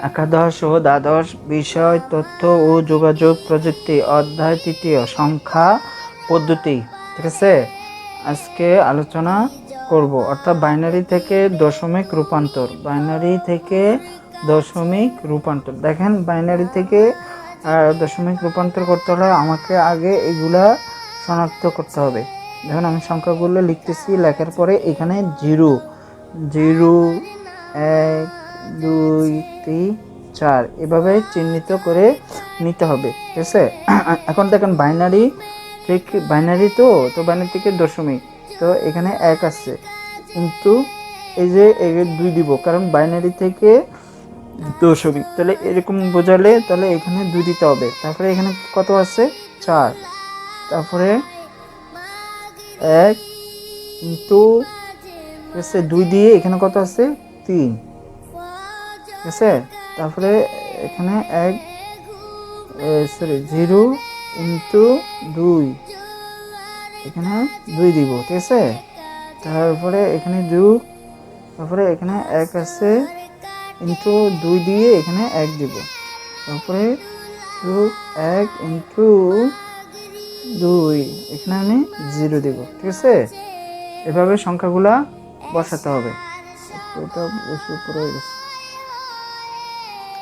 একাদশ ও দ্বাদশ বিষয় তথ্য ও যোগাযোগ প্রযুক্তি অধ্যায় তৃতীয় সংখ্যা পদ্ধতি। ঠিক আছে, আজকে আলোচনা করব অর্থাৎ বাইনারি থেকে দশমিক রূপান্তর। বাইনারি থেকে দশমিক রূপান্তর, দেখেন বাইনারি থেকে দশমিক রূপান্তর করতে হলে আমাকে আগে এগুলা শনাক্ত করতে হবে। দেখুন আমি সংখ্যাগুলো লিখতেছি, লেখার পরে এখানে 0 0 1 2 3 4 এভাবে চিহ্নিত করে নিতে হবে। ঠিক আছে, এখন দেখেন বাইনারি থেকে বাইনারি তো বাইনারি থেকে দশমিক, তো এখানে 1 আছে, কিন্তু এই যে 2 দিব, কারণ বাইনারি থেকে দশমিক, তাহলে এরকম বোঝালে তাহলে এখানে 2 দিতে হবে। তারপরে এখানে কত আছে 4, তারপরে 1 কিন্তু 2 দিয়ে এখানে কত আছে 3। ঠিক আছে, তারপরে এখানে 0 ইন্টু 2, এখানে 2 দিব। ঠিক আছে, তারপরে এখানে যোগ, তারপরে এখানে 1 আছে, ইন্টু 2 দিয়ে এখানে 1 দিব, তারপরে যোগ 1 ইন্টু 2, এখানে আমি 0 দিব। ঠিক আছে, এভাবে সংখ্যাগুলা বসাতে হবে। এটা বেশি উপরে হয়ে গেছে।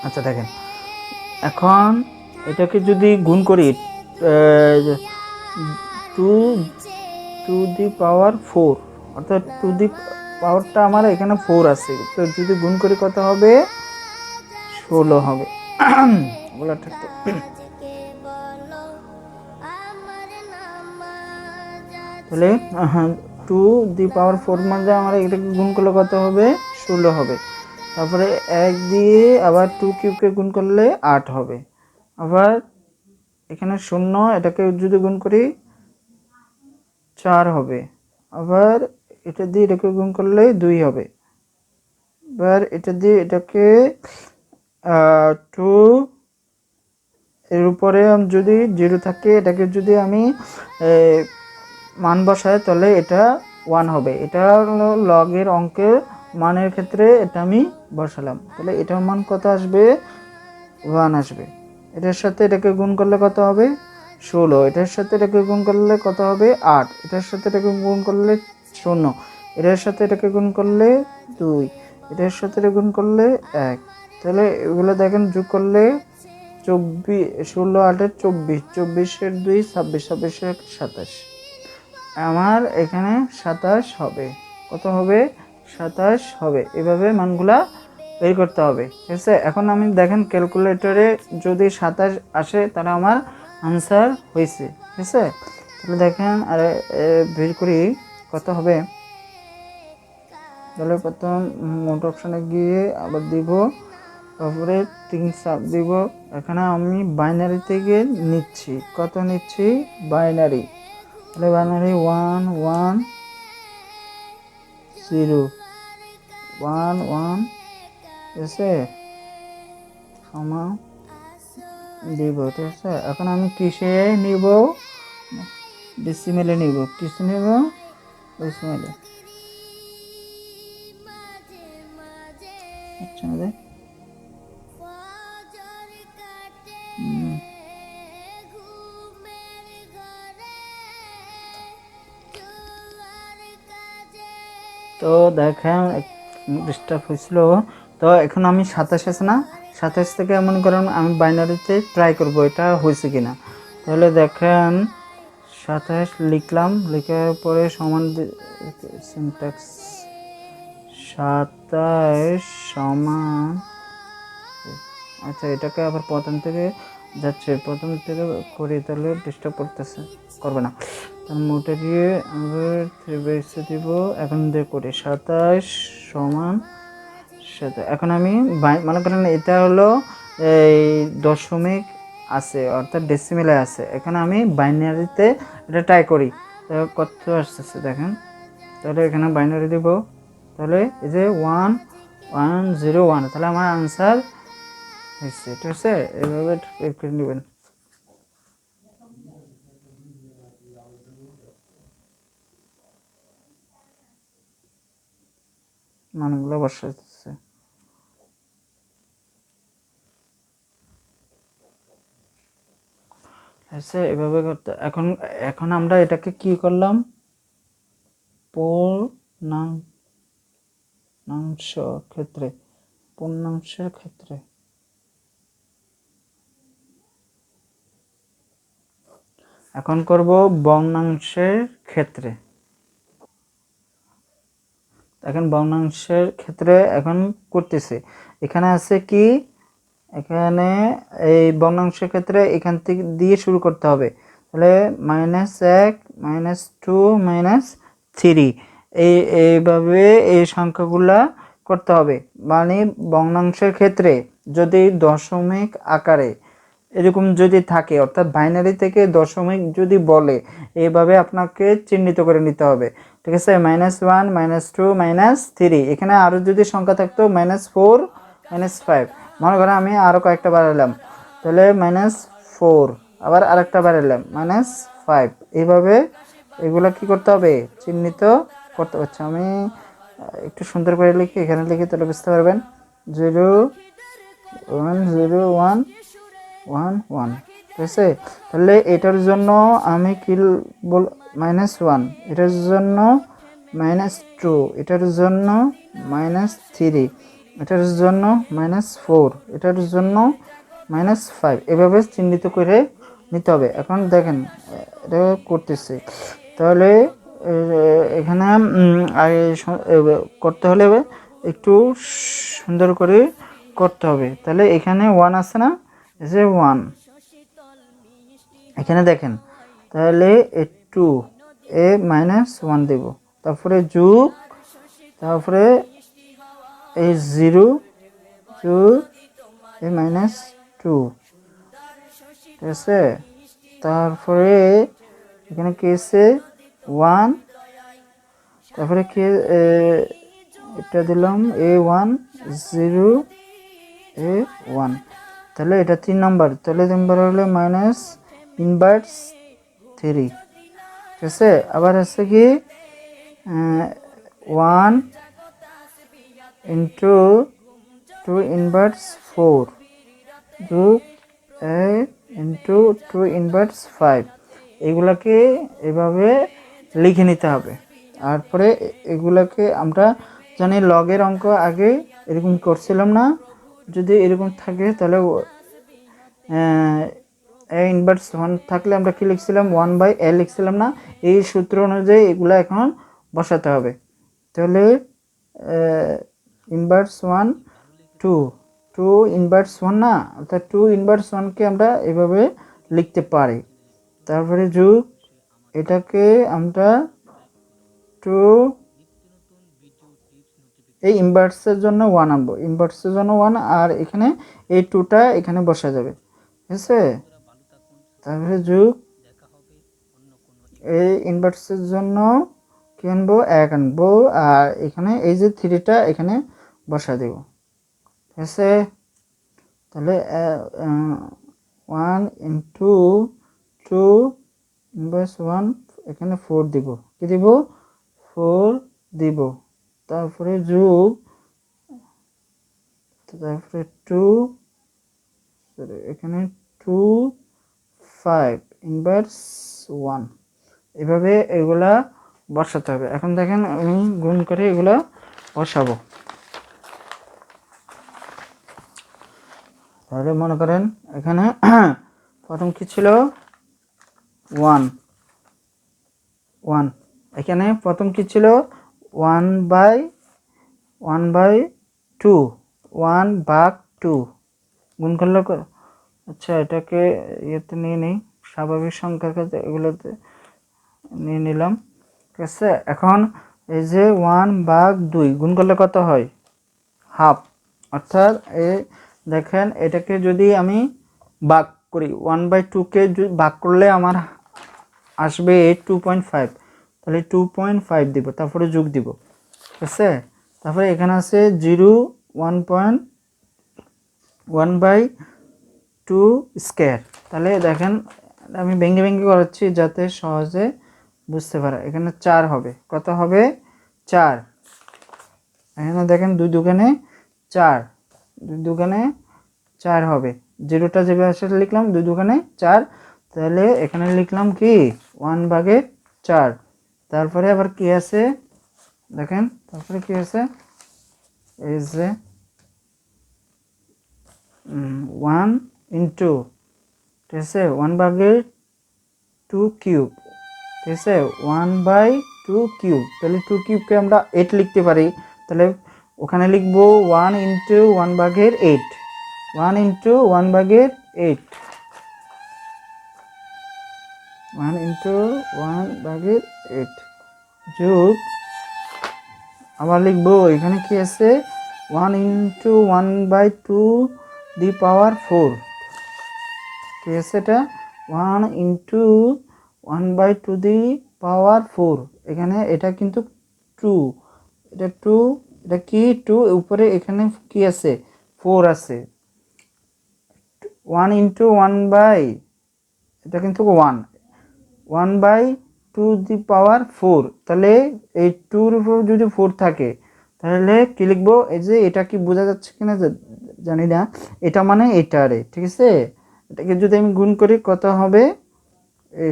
আচ্ছা দেখেন, এখন এটাকে যদি গুণ করি 2 দি পাওয়ার 4, অর্থাৎ 2 দি পাওয়ারটা আমার এখানে 4 আছে, তো যদি গুণ করি কত হবে 16 হবে। বলা ঠিক তো? তাহলে 2 দি পাওয়ার 4 মানে আমার এটাকে গুণ করলে কত হবে 16 হবে। তারপরে 1 দিয়ে আবার 2 কিউবকে গুণ করলে 8 হবে। আবার এখানে 0, এটাকে যদি গুণ করি 4 হবে। আবার এটা দিয়ে এটাকে গুণ করলে 2 হবে। এবার এটা দিয়ে এটাকে 2 এর উপরে যদি 0 থাকে, এটাকে যদি আমি মান বসাই তাহলে এটা 1 হবে। এটা হলো লগের অঙ্কের মানের ক্ষেত্রে এটা আমি বসালাম, তাহলে এটার মান কত আসবে 1 আসবে। এটার সাথে এটাকে গুণ করলে কত হবে 16, এটার সাথে এটাকে গুণ করলে কত হবে 8, এটার সাথে এটাকে গুণ করলে 0, এটার সাথে এটাকে গুণ করলে 2, এটার সাথে এটা গুণ করলে 1। তাহলে এগুলো দেখেন যোগ করলে 24, 16 8 24, 24 2 26, 26 27, আমার এখানে 27 হবে। কত হবে 27 হবে। এভাবে মানগুলা বের করতে হবে। ঠিক আছে, এখন আমি দেখেন ক্যালকুলেটরে যদি 27 আসে তাহলে আমার আনসার হয়েছে। ঠিক আছে, তাহলে দেখেন আর বের করি কত হবে। তাহলে প্রথম মোট অপশানে গিয়ে আবার দিব, তারপরে 3 চাপ দিব। এখানে আমি বাইনারি থেকে নিচ্ছি, কত নিচ্ছি বাইনারি, তাহলে বাইনারি 1 1 0 1 1, ঠিক আছে, সমান দিব। ঠিক আছে, এখন আমি কিসে নিব ডেসিমেলে নিব, কিসে নিব ডেসিমেলে। আচ্ছা তো দেখেন ডিস্টার্ব হয়েছিল। তো এখন আমি 27 আছে না, 27 থেকে মনে করেন আমি বাইনারিতে ট্রাই করব এটা হয়েছে কিনা। তাহলে দেখেন 27 লিখলাম, লেখার পরে সমান সিনট্যাক্স 27 সমান, আচ্ছা এটাকে আবার প্রথম থেকে যাচ্ছে, প্রথম থেকে করি তাহলে ডিস্টার্ব করবে না। মোটে দিয়ে আবার 3/6 দিব। এখন দিয়ে করি 27 সমান 7। এখন আমি মনে করেন এটা হলো এই দশমিক আছে, অর্থাৎ ডেসিমেলে আছে। এখানে আমি বাইনারিতে এটা ট্রাই করি, তাহলে কত আসতেছে দেখেন। তাহলে এখানে বাইনারি দিব, তাহলে এই যে 1 1 0 1, তাহলে আমার আনসার হয়েছে। ঠিক আছে, এভাবে বের করে নেবেন, মানগুলো বসাচ্ছে। এসে এভাবে করতে। এখন এখন আমরা এটাকে কি করলাম, পূর্ণাংশ ক্ষেত্রে, পূর্ণাংশের ক্ষেত্রে এখন করব ভগ্নাংশের ক্ষেত্রে। এখন ভগ্নাংশের ক্ষেত্রে এখন করতেছি। এখানে আছে কি, এখানে এই ভগ্নাংশের ক্ষেত্রে এখান থেকে দিয়ে শুরু করতে হবে। তাহলে -1 -2 -3 এইভাবে এই সংখ্যাগুলা করতে হবে। মানে ভগ্নাংশের ক্ষেত্রে যদি দশমিক আকারে এরকম যদি থাকে, অর্থাৎ বাইনারি থেকে দশমিক যদি বলে, এইভাবে আপনাকে চিহ্নিত করে নিতে হবে। ঠিক আছে, -1 -2 -3। এখানে আরও যদি সংখ্যা থাকতো -4 -5, মনে করেন আমি আরও কয়েকটা বাড়ালাম, তাহলে -4, আবার আরেকটা বাড়ালাম -5। এইভাবে এগুলা কি করতে হবে, চিহ্নিত করতে পারছি। আমি একটু সুন্দর করে লিখি, এখানে লিখি তাহলে বুঝতে পারবেন। 0 1 0 1 1 1। ঠিক আছে, তাহলে এটার জন্য আমি কি বল, -1, এটার জন্য -2, এটার জন্য -3, এটার জন্য -4, এটার জন্য -5। এভাবে চিহ্নিত করে নিতে হবে। এখন দেখেন এটা করতেছি, তাহলে এখানে করতে হলে একটু সুন্দর করে করতে হবে। তাহলে এখানে 1 আছে না, এই যে 1, এখানে দেখেন, তাহলে 2 এ -1 দেব, তারপরে যোগ, তারপরে এই 0 যোগ এই -2। ঠিক আছে, তারপরে এখানে কি আছে 1, তারপরে কি এটা দিলাম A1 0 A1। তাহলে এটা 3 নম্বর, তাহলে 3 নম্বর হলো -3। ঠিক আছে, আবার আছে কি 1 ইন্টু 2 * 4 যোগ a ইন্টু 2 * 5। এগুলাকে এভাবে লিখে নিতে হবে। তারপরে এগুলাকে আমরা জানি লগের অঙ্ক আগে এরকম করছিলাম না, যদি এরকম থাকে তাহলে a−1 থাকলে আমরা কি লিখছিলাম, 1/a লিখছিলাম না। এই সূত্র অনুযায়ী এগুলা এখন বসাতে হবে। তাহলে −1 2 −1 না, অর্থাৎ 2 * 1কে আমরা এভাবে লিখতে পারি। তারপরে যোগ, এটাকে আমরা 2, এই ইনভার্সের জন্য 1 আনবো, ইনভার্সের জন্য 1, আর এখানে এই 2টা এখানে বসা যাবে। ঠিক আছে, তারপরে যোগ, এই ইনভার্সের জন্য কি আনবো, 1 আনবো, আর এখানে এই যে 3টা এখানে বসা দেব। ঠিক আছে, তাহলে 1 ইন্টু 2 −1, এখানে 4 দিব, কি দিব, 4 দিব, তারপরে যোগ, তারপরে 2, এখানে 2 5 −1। এভাবে এগুলা বসাতে হবে। এখন দেখেন আমি গুণ করে এগুলা বসাবো। তাহলে মনে করেন এখানে প্রথম কি ছিল, 1 1, এখানে প্রথম কি ছিল 1/2, 1/2 গুণ করলে, আচ্ছা এটাকে ইয়েতে নিয়ে নিই, স্বাভাবিক সংখ্যার ক্ষেত্রে এগুলোতে নিয়ে নিলাম। ঠিক আছে, এখন এই যে 1/2 গুণ করলে কত হয়, হাফ। অর্থাৎ এই দেখেন, এটাকে যদি আমি ভাগ করি, 1/2কে ভাগ করলে আমার আসবে 2.5, তাহলে 2.5 দিব, তারপরে যোগ দিব। ঠিক আছে, তারপরে এখানে আছে 0 1/2 স্কয়ার। তাহলে দেখেন আমি ভেঙে ভেঙে করাচ্ছি যাতে সহজে বুঝতে পারে। এখানে 4 হবে, কত হবে 4। এখানে দেখেন 2 দুগুণে 4, 2 দুগুণে 4 হবে, 0টা যেভাবে আসলে লিখলাম 2 দুগুণে 4। তাহলে এখানে লিখলাম কি 1/4। তারপরে আবার কি আছে দেখেন, তারপরে কি আছে, এই যে 1 ইন্টু, ঠিক আছে, 1/2 কিউব, ঠিক আছে, 1/2 কিউব। তাহলে 2 কিউবকে আমরা 8 লিখতে পারি। তাহলে ওখানে লিখবো 1 ইন্টু 1/8, 1 ইন্টু 1/8, 1 ইন্টু 1/8 যোগ, আবার লিখবো এখানে কি আছে 1 ইন্টু 1/2 দি পাওয়ার 4, কি আছে এটা 1 ইন্টু 1/2 দি পাওয়ার 4। এখানে এটা কিন্তু 2, এটা 2, এটা কি 2, উপরে এখানে কি আছে 4 আছে। 1 ইন্টু এটা কিন্তু 1/2 দি পাওয়ার 4। তাহলে এই 2-র উপর যদি 4 থাকে তাহলে কি লিখবো, এই যে এটা কি বোঝা যাচ্ছে কিনা জানি না, এটা মানে এটারে, ঠিক আছে, এটাকে যদি আমি গুণ করি কত হবে,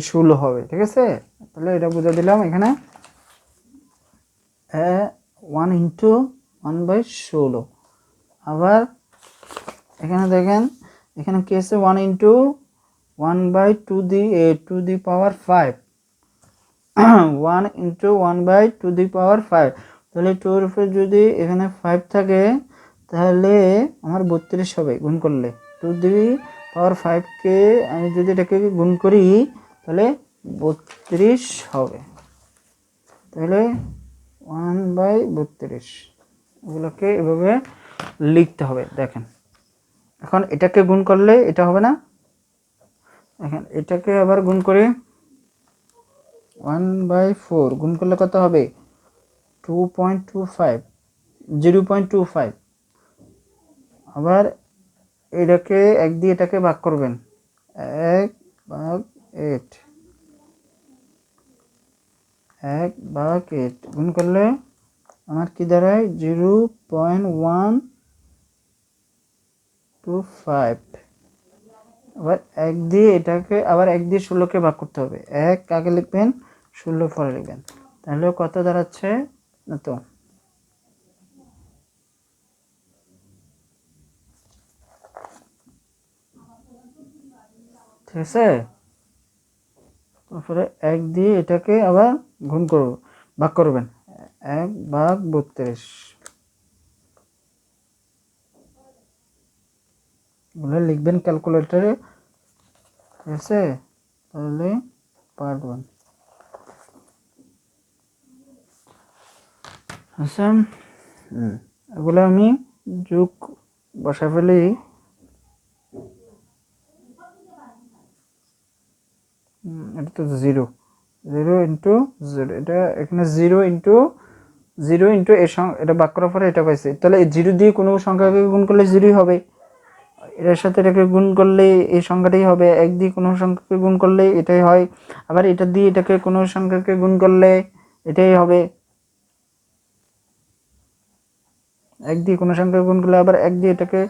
16 হবে, ঠিক আছে। তাহলে এটা বুঝা দিলাম এখানে 1 ইন্টু 1/16। আবার এখানে দেখেন, এখানে কি আছে 1 into 1/2 to the power 5, 1 into 1/2 দি পাওয়ার 5। তাহলে 2 এর উপরে যদি এখানে 5 থাকে তাহলে আমার 32 হবে গুণ করলে। 2 দি পাওয়ার 5কে আমি যদি এটাকে গুণ করি তাহলে 32 হবে। তাহলে 1/32 এগুলোকে এভাবে লিখতে হবে। দেখেন এখন এটাকে গুণ করলে এটা হবে না, এখন এটাকে আবার গুণ করি 1/4 গুণ করলে কত হবে 2.25, 0.25। আবার এটাকে 1 দিয়ে এটাকে ভাগ করবেন, 1/8, 1/8 গুণ করলে আমার কি দাঁড়ায় 0.125। আবার 1 দিয়ে এটাকে আবার 1 দিয়ে 16কে ভাগ করতে হবে, 1 আগে লিখবেন 16 পরে লিখবেন। তাহলে কত দাঁড়াচ্ছে না তো, ঠিক আছে। তারপরে 1 দিয়ে এটাকে আবার গুণ করব, ভাগ করবেন, 1/32 বলে লিখবেন ক্যালকুলেটরে, ঠিক আছে। তাহলে পারবেন। আচ্ছা, এগুলো আমি যোগ বসা ফেলি, এটা তো 0 ইন্টু 0, এটা এখানে 0 ইন্টু এর সঙ্গে এটা ভাগ করার পরে এটা পাইছে। তাহলে 0 দিয়ে কোনো সংখ্যাকে গুণ করলে 0ই হবে, এটার সাথে এটাকে গুণ করলে এই সংখ্যাটাই হবে, 1 দিয়ে কোনো সংখ্যাকে গুণ করলে এটাই হয়, আবার এটা দিয়ে এটাকে কোনো সংখ্যাকে গুণ করলে এটাই হবে, 1 দিয়ে কোনো সংখ্যাকে গুণ করলে আবার 1 দিয়ে এটাকে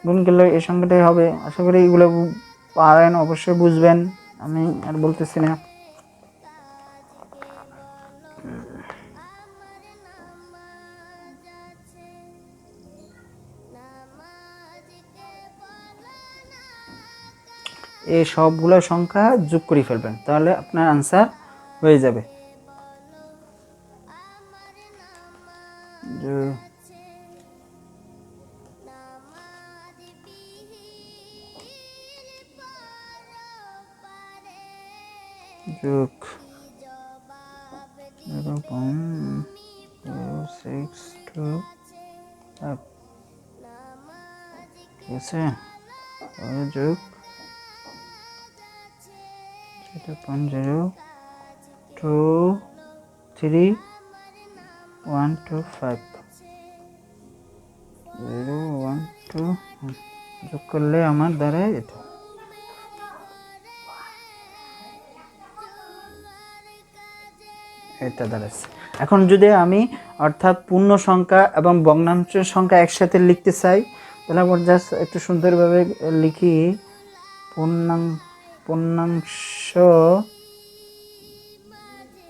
গুণ করলে এই সংখ্যাটাই হবে। আশা করি এগুলো পারেন, অবশ্যই বুঝবেন, আমি আর বলতেছি না। এই সবগুলো সংখ্যা যোগ করে ফেলবেন, তাহলে আপনার আনসার হয়ে যাবে। যোগ 0.262, ঠিক আছে, যোগ 0.023 125 যোগ করলে আমার দ্বারা এটা দাঁড়াচ্ছে। এখন যদি আমি অর্থাৎ পূর্ণ সংখ্যা এবং ভগ্নাংশের সংখ্যা একসাথে লিখতে চাই তাহলে আমরা জাস্ট একটু সুন্দরভাবে লিখি, পূর্ণাংশ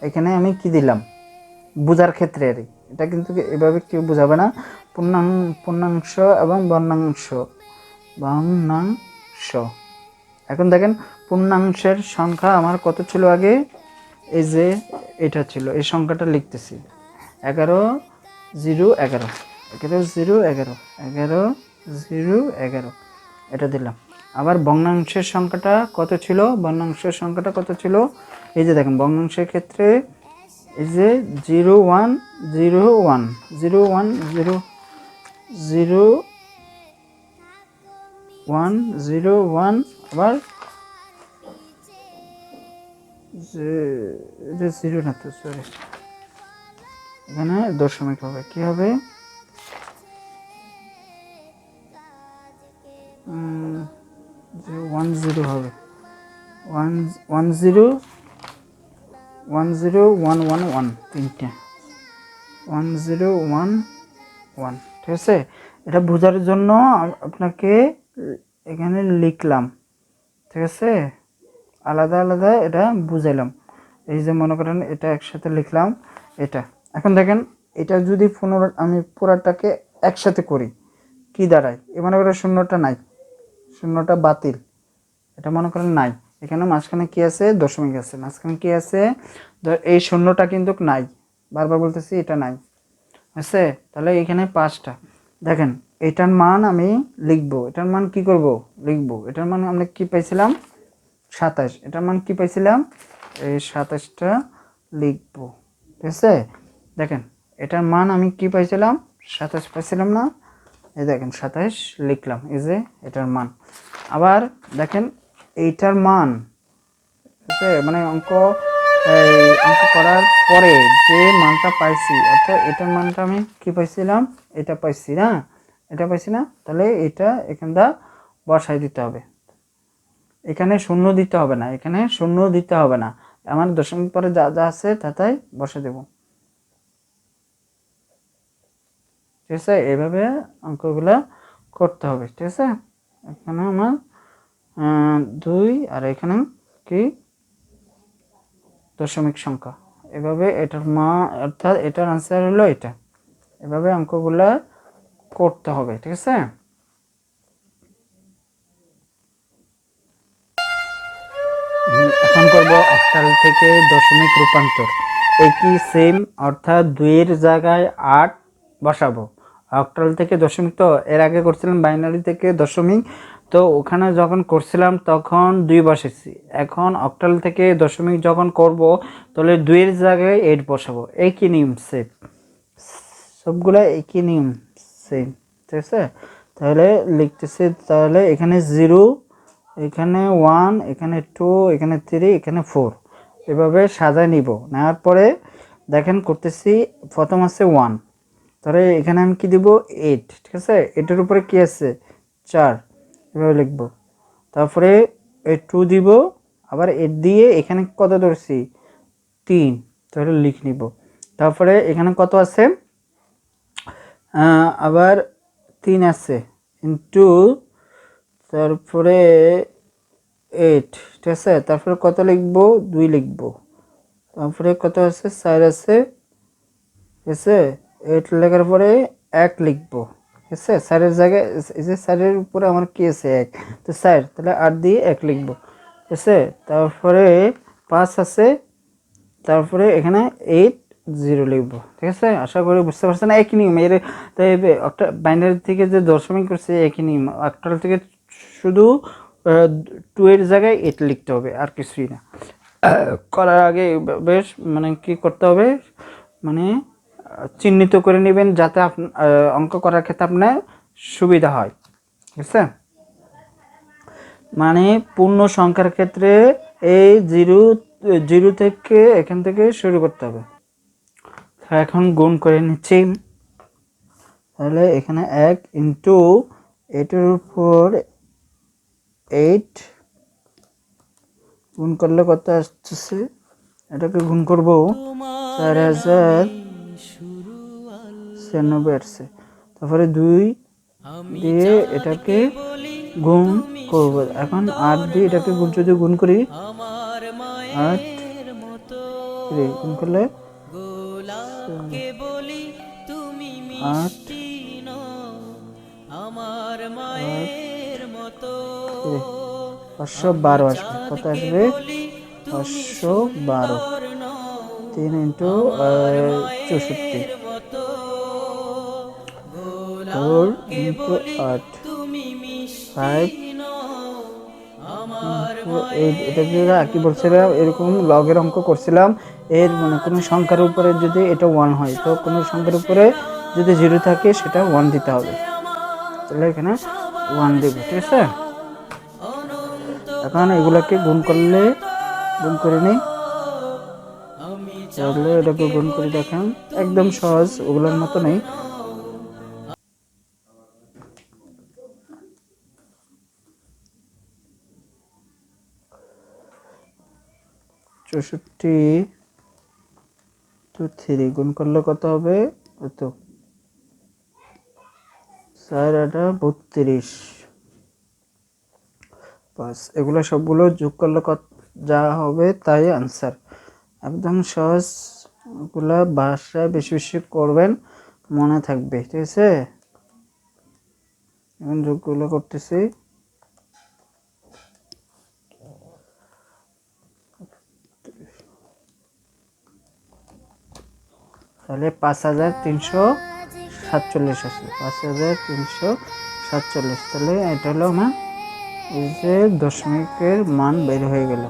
এখানে আমি কি দিলাম বোঝার ক্ষেত্রে আর এটা কিন্তু এভাবে কেউ বোঝাবে না। পূর্ণাংশ এবং ভগ্নাংশ। এখন দেখেন পূর্ণাংশের সংখ্যা আমার কত ছিল আগে, এই যে এটা ছিল, এই সংখ্যাটা লিখতেছি 11 0 11 11 0 11 11 0 11 এটা দিলাম। আবার ভগ্নাংশের সংখ্যাটা কত ছিল, ভগ্নাংশের সংখ্যাটা কত ছিল, এই যে দেখেন ভগ্নাংশের ক্ষেত্রে এই যে 0 1 0 1 0 1 0 0 1 0 1 আবার এটা 0 না তো, সরি, এখানে দশমিক হবে, কি হবে 1 0 হবে 1 1 0 1 0 1 1 1 তিনটে 1 0 1 1, ঠিক আছে। এটা বোঝার জন্য আপনাকে এখানে লিখলাম, ঠিক আছে, আলাদা আলাদা এটা বুঝাইলাম। এই যে মনে করেন এটা একসাথে লিখলাম এটা। এখন দেখেন এটা যদি আমি পুরাটাকে একসাথে করি কি দাঁড়ায়, এ মনে করেন শূন্যটা নাই, শূন্যটা বাতিল, এটা মনে করেন নাই, এখানে মাঝখানে কি আছে দশমিক আছে, মাঝখানে কি আছে, এই শূন্যটা কিন্তু নাই, বারবার বলতেছি এটা নাই আছে। তাহলে এখানে 5টা দেখেন, এটার মান আমি লিখবো, এটার মান কি করব লিখবো, এটার মান আমরা কি পাইছিলাম 27, এটার মান কি পাইছিলাম এই 27টা লিখবো, ঠিক আছে। দেখেন এটার মান আমি কি পাইছিলাম 27 পাইছিলাম না, এই দেখেন 27 লিখলাম, এই যে এটার মান। আবার দেখেন এইটার মান, মানে অঙ্ক করার পরে যে মানটা পাইছি, অর্থাৎ এটার মানটা আমি কি পাইছিলাম, এটা পাইছি না, এটা পাইছি না, তাহলে এটা এখানটা বসাই দিতে হবে, এখানে শূন্য দিতে হবে না, এখানে শূন্য দিতে হবে না, আমার দশমিক পরে যা যা আছে তাই বসে দেব, ঠিক আছে। এইভাবে অঙ্কগুলা করতে হবে, ঠিক আছে। এখানে আমার 2 আর এখানে কি দশমিক সংখ্যা, এভাবে এটার অর্থাৎ এটার আনসার হলো এটা, এভাবে অঙ্কগুলা করতে হবে, ঠিক আছে। এখন করব অক্টাল থেকে দশমিক রূপান্তর, একই সেম, অর্থাৎ 2 এর জায়গায় 8 বসাবো। অক্টাল থেকে দশমিক তো এর আগে করছিলাম বাইনারি থেকে দশমিক, তো ওখানে যখন করছিলাম তখন 2 বসেছি, এখন অক্টাল থেকে দশমিক যখন করব তাহলে 2 এর জায়গায় 8 বসাবো, একই নিয়ম সেম, সবগুলা একই নিয়ম সেম, ঠিক আছে। তাহলে লিখতেছি, তাহলে এখানে 0, এখানে 1, এখানে 2, এখানে 3, এখানে 4, এভাবে সাজায় নিব। নেওয়ার পরে দেখেন করতেছি, প্রথম আছে 1, তাহলে এখানে আমি কি দিব 8, ঠিক আছে, এটার উপরে কি আছে 4, এভাবে লিখব। তারপরে 2 দিব, আবার 8 দিয়ে এখানে কত ধরছি 3, তাহলে লিখ নিব। তারপরে এখানে কত আছে, আবার 3 আছে ইন্টু, তারপরে 8, ঠিক আছে। তারপরে কত লিখব 2 লিখব, তারপরে কত আছে 4 আছে, ঠিক আছে। 8 লেখার পরে 1 লিখব, ঠিক আছে, 4-এর জায়গায় এই যে 4-এর উপরে আমার কি আছে 1, তো 4, তাহলে 8 দিয়ে 1 লিখব, ঠিক আছে। তারপরে 5 আছে, তারপরে এখানে 8 0 লিখব, ঠিক আছে। আশা করি বুঝতে পারছেন, একই নিয়ম এর, তাই একটা বাইনারি থেকে যে দশমিক করছে একই নিয়ম, অক্টাল থেকে শুধু 2 এর জায়গায় 8 লিখতে হবে, আর কিছুই না। করার আগে বেশ মানে কি করতে হবে, মানে চিহ্নিত করে নেবেন যাতে অঙ্ক করার ক্ষেত্রে আপনার সুবিধা হয়, ঠিক আছে। মানে পূর্ণ সংখ্যার ক্ষেত্রে এই 0 থেকে এখান থেকে শুরু করতে হবে। এখন গুণ করে নিচ্ছি, তাহলে এখানে 1 ইন্টু 8-এর উপর 8 গুণ করলে কত আসতেছে, এটাকে গুণ করব 4096 আসছে, তারপরে 2 দিয়ে এটাকে গুণ করব। এখন 8 দিয়ে এটাকে যদি গুণ করি, 8 গুণ করলে 8 512 আসবে। কত আসবে? 512। 3 ইন্টু 64, 4 ইন্টু 8, 5 ইন্টু 8। এটাকে কি বলছিলাম, এরকম লগের অঙ্ক করছিলাম। এর মানে কোনো সংখ্যার উপরে যদি এটা 1 হয়, তো কোনো সংখ্যার উপরে যদি 0 থাকে সেটা 1 দিতে হবে। তাহলে এখানে 1 দেব, ঠিক আছে। এখন এগুলাকে গুণ করে নিই। তাহলে এটাকে গুণ করে দেখেন, একদম সহজ, ওগুলোর মতো নেই। চৌষট্টি টু 3 গুণ করলে কত হবে? কত? 4 8 32, 5। এগুলো সবগুলো যোগ করলে কত যা হবে তাই আনসার। একদম সহজ, এগুলা বাসায় বেশি বেশি করবেন, মনে থাকবে, ঠিক আছে। এখন যোগগুলো করতেছি। তাহলে 5347 আছে, 5347। তাহলে এটা হলো আমার এই যে দশমিকের মান বের হয়ে গেল,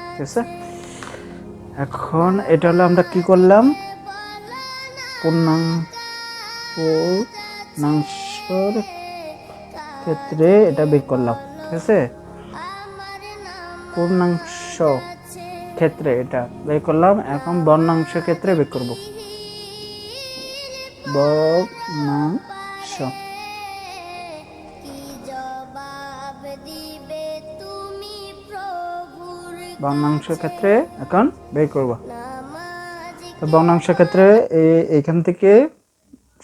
ঠিক আছে। এখন এটা হলো আমরা কি করলাম, পূর্ণাংশের ক্ষেত্রে এটা বের করলাম, ঠিক আছে। পূর্ণাংশ ক্ষেত্রে এটা বের করলাম। এখন বর্ণাংশ ক্ষেত্রে বের করব। বর্ণাংশ, বর্ণাংশ ক্ষেত্রে এখন বের করব। তো বর্ণাংশ ক্ষেত্রে এইখান থেকে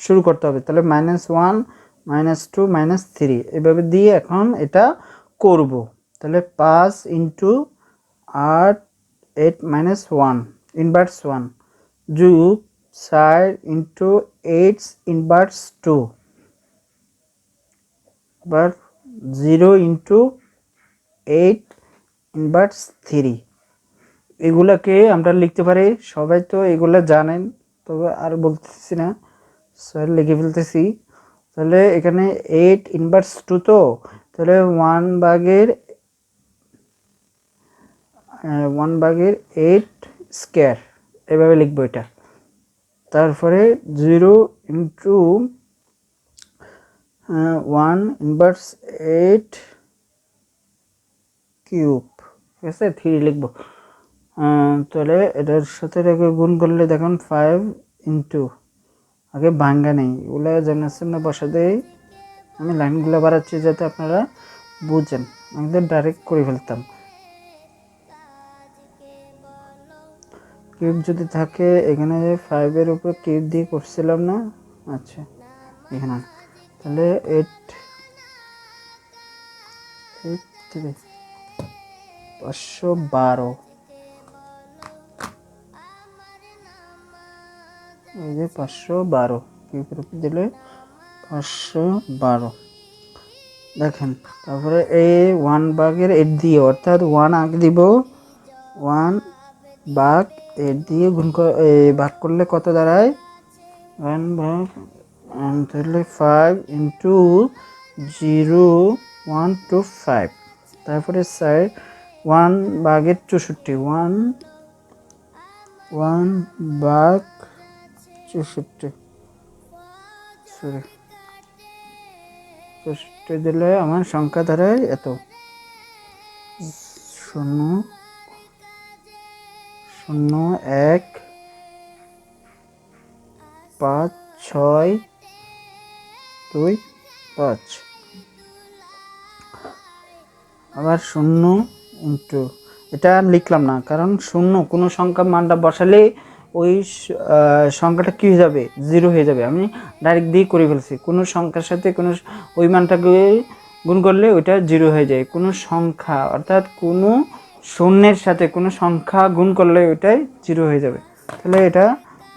শুরু করতে হবে। তাহলে -1 -2 -3 এভাবে দিয়ে এখন এটা করব। তাহলে 5 ইন্টু 8 8 -1 ইনভার্স 1 যোগ 4 ইন্টু 8 ইনভার্স 2, আবার 0 ইন্টু 8 ইনভার্স 3। এগুলাকে আমরা লিখতে পারি, সবাই তো এগুলা জানেন, তবে আর বলতেছি না, স্যার লিখে ফেলতেছি। তাহলে এখানে 8 ইনভার্স 2, তো তাহলে 1/8 স্কয়ার, এভাবে লিখবো এটা। তারপরে 0 ইন্টু 1 ইনভার্স 8 কিউব, ঠিক আছে, 3 লিখবো। তাহলে এটার সাথে এটাকে গুণ করলে দেখুন 5 ইন্টু, আগে ভাঙ্গা নেই, এগুলো জানাচ্ছেন না, বসা দেই। আমি লাইনগুলো বাড়াচ্ছি যাতে আপনারা বুঝেন, আমাদের ডাইরেক্ট করে ফেলতাম। কিউব যদি থাকে, এখানে 5-এর উপর কিউব দিয়ে করছিলাম না, আচ্ছা এখানে, তাহলে 8 512, এই যে 512 কিউবের উপর দিলে 512। দেখেন, তারপরে এই 1/8 দিয়ে, অর্থাৎ 1 আগে দিব, 1/8 দিয়ে ভাগ করলে কত দাঁড়ায়? 1/, তাহলে 5 ইন্টু 0 1 2 5। তারপরে 1/64, 1/64, সরি 64 দিলে আমার সংখ্যা দাঁড়ায় এত, 0 0 1 5 6 2 5। আবার 0 ইন্টু, এটা লিখলাম না, কারণ শূন্য কোনো সংখ্যা মানটা বসালে ওই সংখ্যাটা কী হয়ে যাবে, 0 হয়ে যাবে। আমি ডাইরেক্ট দিয়ে করে ফেলছি। কোনো সংখ্যার সাথে কোনো ওই মানটাকে গুণ করলে ওইটা 0 হয়ে যায়। কোনো সংখ্যা অর্থাৎ কোনো শূন্যের সাথে কোনো সংখ্যা গুণ করলে ওইটাই 0 হয়ে যাবে। তাহলে এটা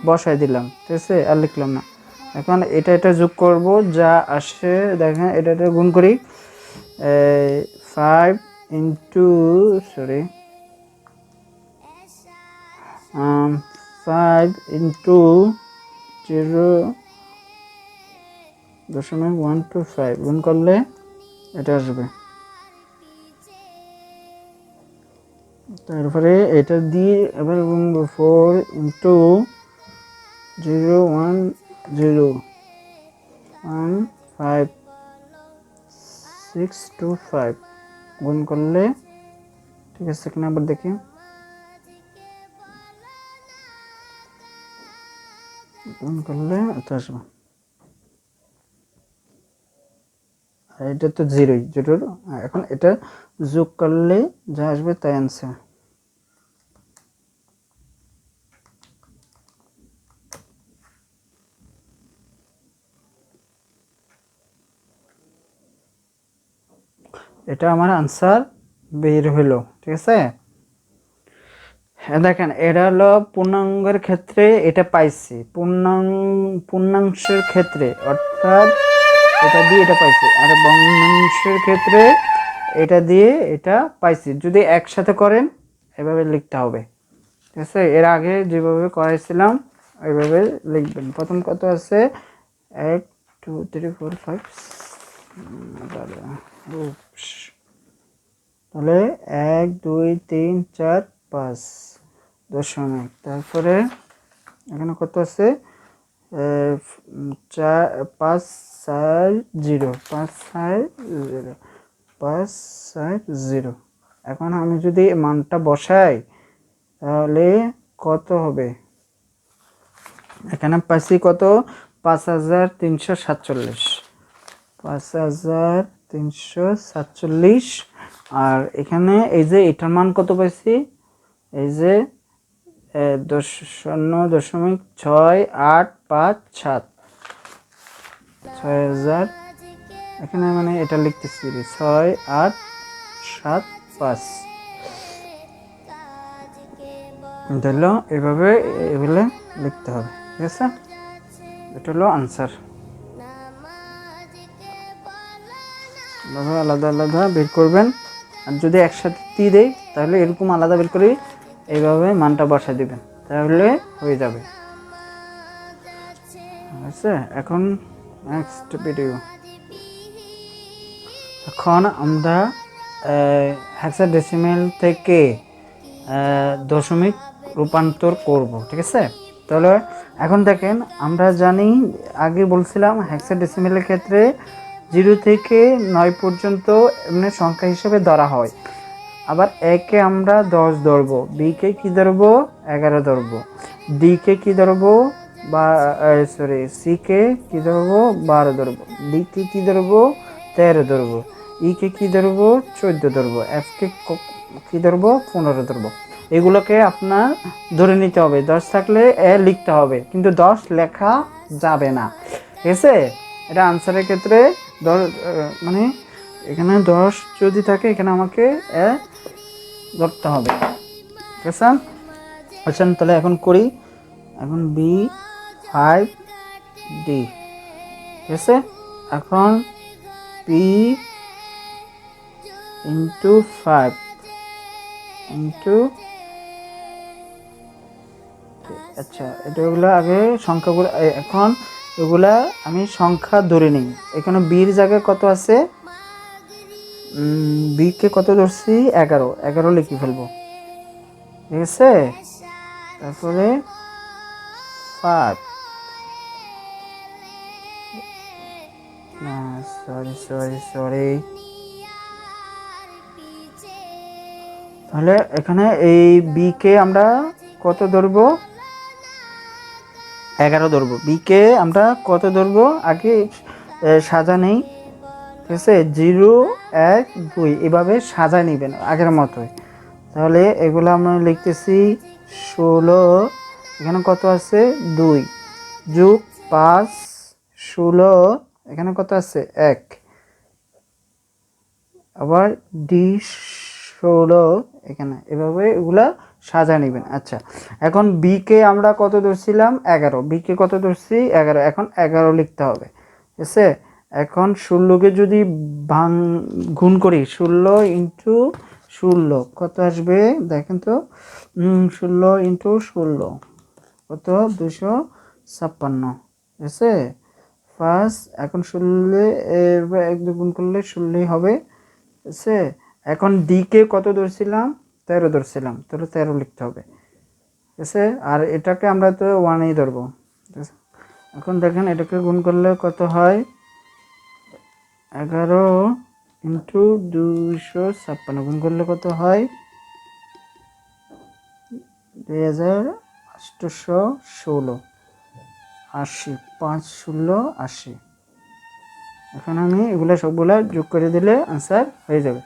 বসায় দিলাম, ঠিক আছে, আর লিখলাম না। এখন এটা যোগ করব, যা আসে দেখেন এটা গুণ করি। 5 ইন্টু 0.125 গুণ করলে এটা আসবে। তারপরে এটা দিয়ে এবার গুনবো 4 ইন্টু 0.1015625 গুণ করলে, ঠিক আছে কিনা আবার দেখি। গুণ করলে এটা আসবে। এটা তো 0ই, এখন এটা যোগ করলে যা আসবে তাই অ্যান্সার। এটা আমার আনসার বের হলো, ঠিক আছে। দেখেন এটা হলো পূর্ণাঙ্গের ক্ষেত্রে এটা পাইছি, পূর্ণাংশের ক্ষেত্রে অর্থাৎ এটা দিয়ে এটা পাইছি, আর ভগ্নাংশের ক্ষেত্রে এটা দিয়ে এটা পাইছি। যদি একসাথে করেন এভাবে লিখতে হবে, ঠিক আছে। এর আগে যেভাবে করাইছিলাম ওইভাবে লিখবেন। প্রথম কত আছে, 1 2 3 4 5, তাহলে 1 2 3 4 5 দশমিক, তারপরে এখানে কত আছে, 5 4 0 5 4 0 5 4 0। এখন আমি যদি মানটা বসাই তাহলে কত হবে, এখানে পাইছি কত, 5347, 5347। আর এখানে এই যে এটার মান কত পাইছি, এই যে 0.6857, 6000, এখানে মানে এটা লিখতেছি 6875। ধরলো এভাবে এগুলো লিখতে হবে, ঠিক আছে। এটা হলো আনসার। আলাদা আলাদা বের করবেন, আর যদি একসাথে দিয়ে দেই তাহলে এরকম আলাদা বের করে এইভাবে মানটা বসা দিবেন, তাহলে হয়ে যাবে, ঠিক আছে। এখন নেক্সট ভিডিও, এখন আমরা হেক্সাডেসিমেল থেকে দশমিক রূপান্তর করব, ঠিক আছে। তাহলে এখন দেখেন আমরা জানি, আগে বলছিলাম হেক্সাডেসিমেলের ক্ষেত্রে 0 থেকে 9 পর্যন্ত এমনি সংখ্যা হিসেবে ধরা হয়। আবার একে আমরা 10 ধরবো, বিকে কি ধরবো 11 ধরবো, ডিকে কি ধরবো সিকে কি ধরবো 12 ধরবো, ডিকে কি ধরবো 13 ধরবো, ইকে কি ধরবো 14 ধরবো, এফকে কি ধরবো 15 ধরবো। এগুলোকে আপনার ধরে নিতে হবে, 10 থাকলে এ লিখতে হবে, কিন্তু 10 লেখা যাবে না, ঠিক আছে। এটা আনসারের ক্ষেত্রে 10 মানে এখানে 10 যদি থাকে এখানে আমাকে এ ধরতে হবে, ঠিক আছে। আচ্ছা তাহলে এখন করি, এখন B5D, ঠিক আছে। এখন P ইন্টু 5 ইন্টু, আচ্ছা এটাগুলো আগে সংখ্যাগুলো, এখন এগুলা আমি সংখ্যা ধরে নিই। এখানে বির জায়গায় কত আছে, বিকে কত ধরছি 11 লিখে ফেলবো, ঠিক আছে। তারপরে 5, না সরি, তাহলে এখানে এই বিকে আমরা কত ধরবো, 11 ধরবো। বিকে আমরা কত ধরবো, আগে সাজা নেই, ঠিক আছে, 0 1 2 এভাবে সাজা নেবেন আগের মতোই। তাহলে এগুলো আমরা লিখতেছি 16 এখানে কত আছে 2 যোগ 5 16, এখানে কত আছে 1, আবার D16 এখানে, এভাবে এগুলা সাজা নেবেন। আচ্ছা, এখন বি কে আমরা কত ধরছিলাম 11, বি কে কত ধরছি 11, এখন 11 লিখতে হবে, ঠিক আছে। এখন 16কে যদি গুণ করি, 16 ইন্টু 16 কত আসবে দেখেন তো, 16 ইন্টু 16 কত 256, ঠিক আছে। ফার্স্ট এখন 16 এক গুণ করলে 16 হবে, ঠিক আছে। এখন ডি কে কত ধরছিলাম 13 ধরছিলাম, তাহলে 13 লিখতে হবে, ঠিক আছে। আর এটাকে আমরা তো 1এই ধরবো, ঠিক আছে। এখন দেখেন এটাকে গুণ করলে কত হয় 11 ইন্টু 256 গুণ করলে কত হয় 2816, 80, 5 16 80। এখন আমি এগুলা সবগুলা যোগ করে দিলে আনসার হয়ে যাবে।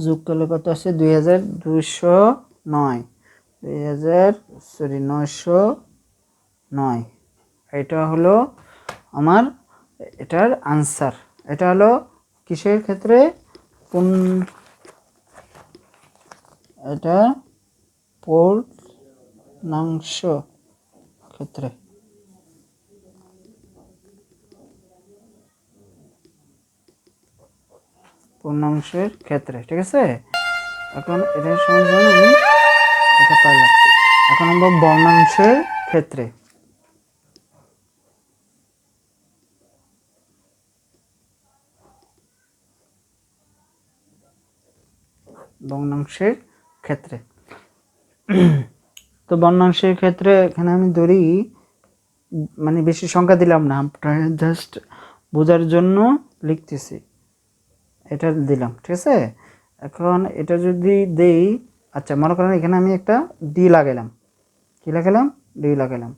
যোগ করলে কত আছে 2209, 909, এটা হলো আমার এটার আনসার। এটা হলো কিসের ক্ষেত্রে, এটা পূর্ণাংশ ক্ষেত্রে, পূর্ণাংশের ক্ষেত্রে, ঠিক আছে। এখন এটার সমাধান আমি এটা পাইলাম। এখন আমরা ভগ্নাংশের ক্ষেত্রে, ভগ্নাংশের ক্ষেত্রে তো ভগ্নাংশের ক্ষেত্রে এখানে আমি ধরি, মানে বেশি সংখ্যা দিলাম না, জাস্ট বোঝার জন্য লিখতেছি, এটা দিলাম, ঠিক আছে। এখন এটা যদি দেই, আচ্ছা মনে করেন এখানে আমি একটা ডি লাগাইলাম, কি লাগাইলাম ডি লাগাইলাম,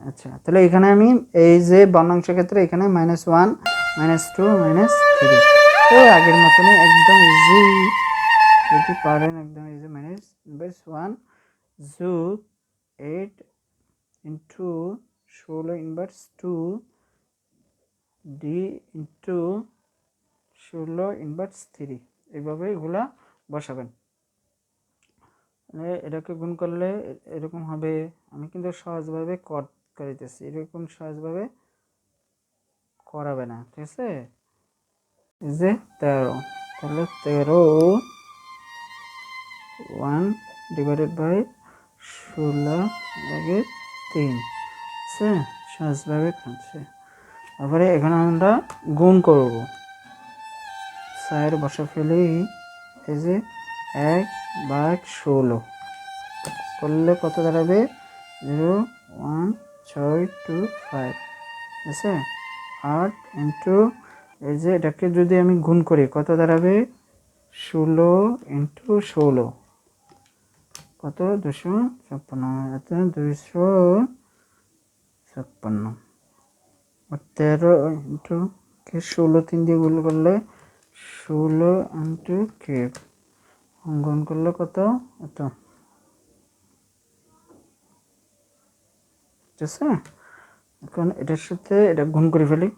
আচ্ছা তাহলে এখানে আমি এই যে ভগ্নাংশের ক্ষেত্রে এখানে -1 -2 -3, তো আগের মতনই একদম ইজি, যদি পারেন একদম ইজি, -1 যোগ 8 into 16 inverse 2 D into 16 inverse 3, এইভাবে এগুলা বসাবেন। এটাকে গুণ করলে এরকম হবে, আমি কিন্তু সহজভাবে করিতেছি, এরকম সহজভাবে করাবে না, ঠিক আছে। এই যে 13, তাহলে 13 1 ডিভাইডেড বাই 16/3, আছে সহজভাবে খাচ্ছে। তারপরে এখানে আমরা গুণ করব, 4 বসা ফেলেই এই যে 1/16 করলে কত দাঁড়াবে 01625, আছে 8 ইন্টু এই যে এটাকে যদি আমি গুণ করি কত দাঁড়াবে 16 ইন্টু 16 কত 256, 256, 13 ইন্টু কে 16 3 দিয়ে গুণ করলে 16 ইন্টু কে গুণ করলে কত এত, ঠিক আছে। এখন এটার সাথে এটা গুণ করে ফেলি,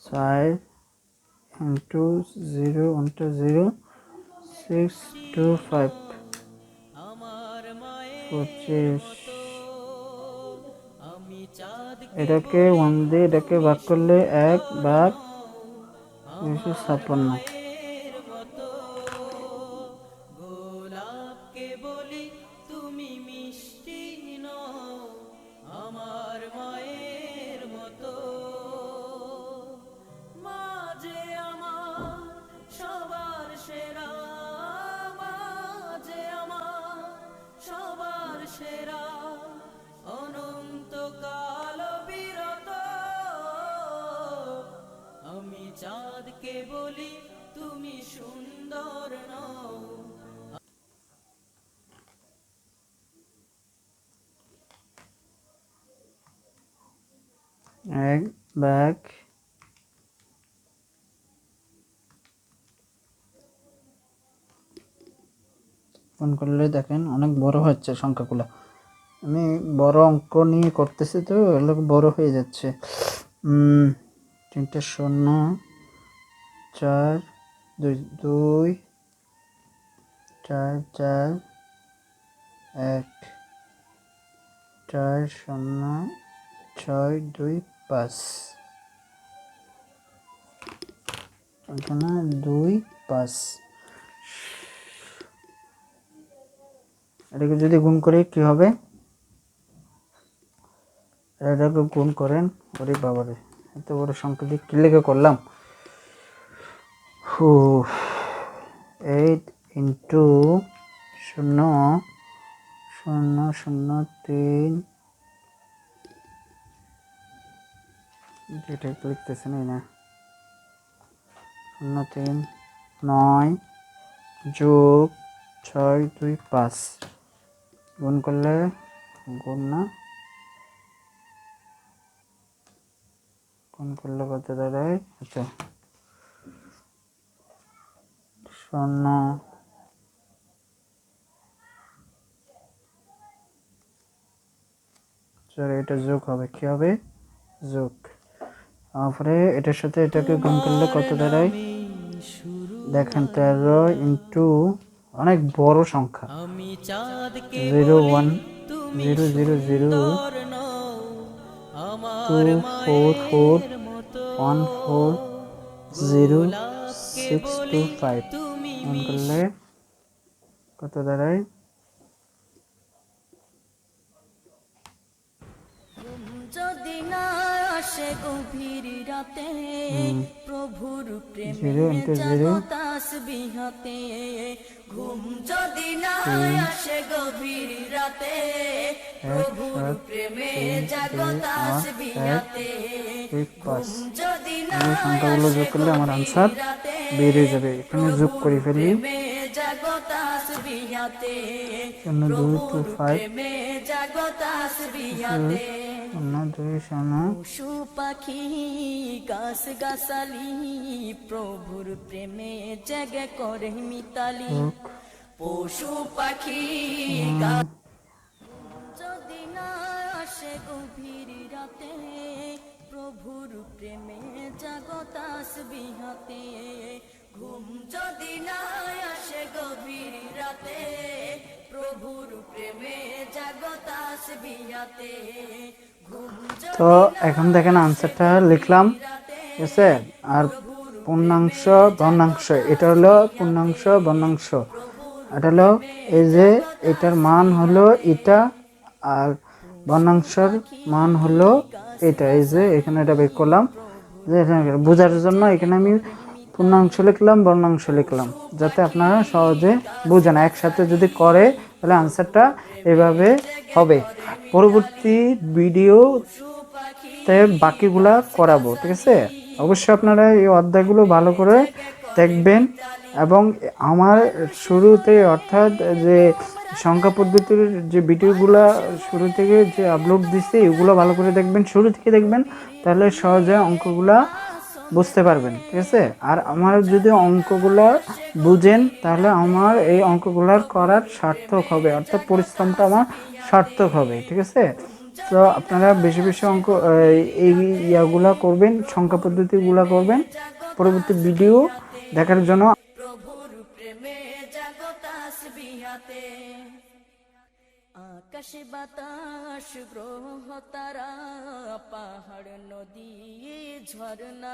5 ইন্টু 0 ইন্টু 0 625, 25, এটাকে 1 দিয়ে এটাকে ভাগ করলে 1/256, গোলাপকে বলি তুমি মিষ্টি নও আমার মায়ের মতো, মাঝে আমার সবার সেরা, মাঝে আমার সবার সেরা, অনন্তকাল বিরত আমি চাঁদকে বলি তুমি সুন্দর নও এক ব্যাগ গুণ করলে দেখেন অনেক বড় হচ্ছে সংখ্যাগুলো। আমি বড় অঙ্ক নিয়ে করতেছি তো এগুলো বড় হয়ে যাচ্ছে। 3টে শূন্য, 4 2 2 4 4 1 4 0 6 2 5 এখানে 2 5। এটাকে যদি গুণ করি কি হবে? এটাকে গুণ করেন, ওরে বাবারে এত বড় সংখ্যাটি কি লিখে করলাম। 8 ইন্টু 0 0 0 3 এটা লিখতেছে না 0 3 9 যোগ 6 2 5 গুণ করলে গুণ না গুণ করলে কত দাঁড়ায়? আচ্ছা 0 এটা যোগ হবে, কি হবে? যোগ। তারপরে এটার সাথে এটাকে গুণ করলে কত দাঁড়ায়? দেখেন 13 ইন্টু অনেক বড় সংখ্যা আমি চাঁদকে 0 বলি 1 তুমি 0 0 0 সুন্দর নও 2 আমার 4 4 মায়ের মতো 1 4 0 গোলাপকে 6 2 বলি 5 তুমি গুণ করলে কত দাঁড়ায়? যদি না আসে গভীর রাতে প্রভুর প্রেমে 0 ইন্টু 0 জাগো তাসবিহাতে ঘুম যদি না 3 আসে গভীর রাতে 1 প্রভুর 7 প্রেমে 3 জাগো 2 8 1 তাসবিহাতে 2 5 যদি না এই সংখ্যাগুলো আসে যোগ করলে আমার গভীর আনসার রাতে বেরিয়ে যাবে। এখানে যোগ প্রভুর করে ফেলি প্রেমে জাগো তাসবিহাতে 0 2 2 প্রভুর 5 প্রেমে জাগো 0 তাসবিহাতে 2 0 পশু পাখি গাছ গাছালি প্রভুর প্রেমে জেগে করে মিতালি যোগ পশু পাখি 9 যদি না আসে গভীর রাতে প্রভুর প্রেমে জাগতাস বিহাতে ঘুম যদি না আসে গভীর রাতে প্রভুর প্রেমে জাগতাস বিহাতে ঘুম তো এখন দেখেন আনসারটা লিখলাম, ঠিক আছে? আর পূর্ণাংশ ভগ্নাংশ, এটা হলো পূর্ণাংশ ভগ্নাংশ, এটা হলো এই যে এটার মান হলো এটা আর ভগ্নাংশের মান হলো এটা। এই যে এখানে এটা বের করলাম যে এখানে বোঝার জন্য এখানে আমি পূর্ণাংশ লিখলাম ভগ্নাংশ লিখলাম যাতে আপনারা সহজে বুঝেন। একসাথে যদি করে তাহলে আনসারটা এভাবে হবে। পরবর্তী ভিডিও তে বাকিগুলা করাবো, ঠিক আছে? অবশ্যই আপনারা এই অধ্যায়গুলো ভালো করে দেখবেন এবং আমার শুরুতে অর্থাৎ যে সংখ্যা পদ্ধতির যে ভিডিওগুলা শুরু থেকে যে আপলোড দিছি এগুলো ভালো করে দেখবেন, শুরু থেকে দেখবেন, তাহলে সহজে অঙ্কগুলা বুঝতে পারবেন, ঠিক আছে? আর আমার যদি অঙ্কগুলা বুঝেন তাহলে আমার এই অঙ্কগুলার করার সার্থক হবে, অর্থাৎ পরিশ্রমটা আমার সার্থক হবে, ঠিক আছে? তো আপনারা বেশি বেশি অঙ্ক এই ইয়াগুলা করবেন, সংখ্যা পদ্ধতিগুলা করবেন। পরবর্তী ভিডিও দেখার জন্য প্রভুর প্রেমে জাগতাস বিহাতে আকাশ বাতাস গ্রহ তারা পাহাড় নদী ঝর্ণা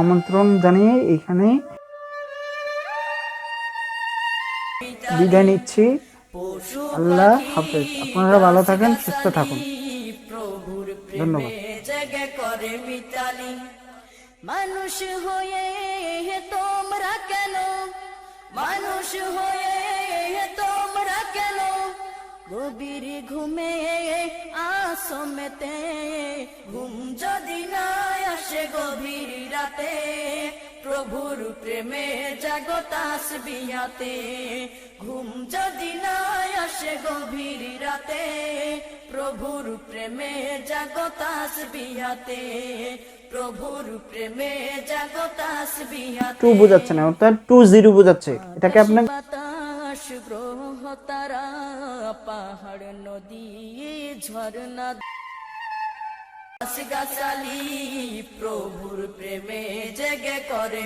আমন্ত্রণ জানিয়ে এখানে বিদায় নিচ্ছি। পশু আল্লাহ পাখি হাফেজ। আপনারা ভালো থাকেন, সুস্থ থাকুন। প্রভুর প্রেমে ধন্যবাদ। জেগে করে মিতালি। মানুষ হয়ে তোমরা কেন, মানুষ হয়ে তোমরা কেন গভীর ঘুমে আসমেতে? ঘুম যদি না আসে গভীর রাতে, প্রভুর প্রেমে জাগো তাসবিহাতে। ঘুম যদি না আসে গভীর রাতে, প্রভুর প্রেমে জাগো তাসবিহাতে। প্রভুর প্রেমে জাগো তাসবিহাতে। 2 বোঝাচ্ছে না, অর্থাৎ 20 বোঝাচ্ছে। এটাকে আপনি বাতাস গ্রহ তারা পাহাড় নদী ঝর্ণা গাছগাছালি প্রভুর প্রেমে জেগে করে